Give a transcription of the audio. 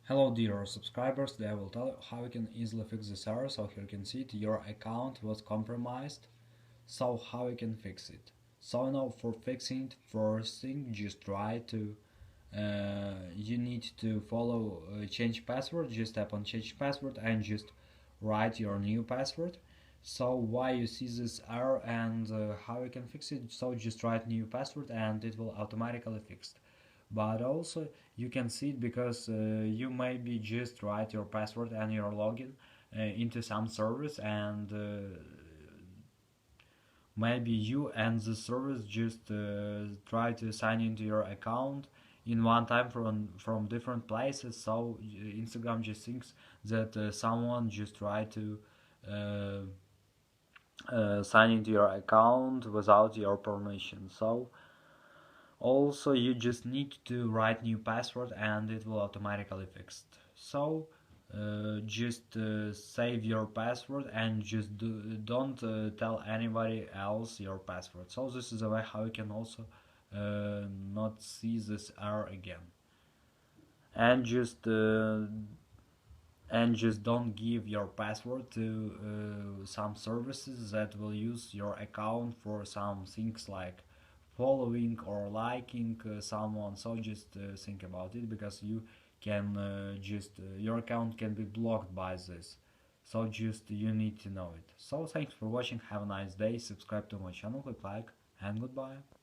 Hello dear subscribers, today I will tell you how you can easily fix this error. So here you can see it, your account was compromised. So how you can fix it? So now for fixing it, first thing, just try to you need to follow change password. Just tap on change password and just write your new password. So why you see this error and how you can fix it? So just write new password and it will automatically fixed. But also you can see it because you maybe just write your password and your login into some service, and maybe you and the service just try to sign into your account in one time from different places. So Instagram just thinks that someone just try to uh, sign into your account without your permission. So also you just need to write new password and it will automatically fixed. So just save your password and just don't tell anybody else your password. So this is a way how you can also not see this error again. And just don't give your password to some services that will use your account for some things like following or liking someone. So just think about it, because you can just your account can be blocked by this. So just you need to know it. So thanks for watching, have a nice day, subscribe to my channel, click like, and goodbye.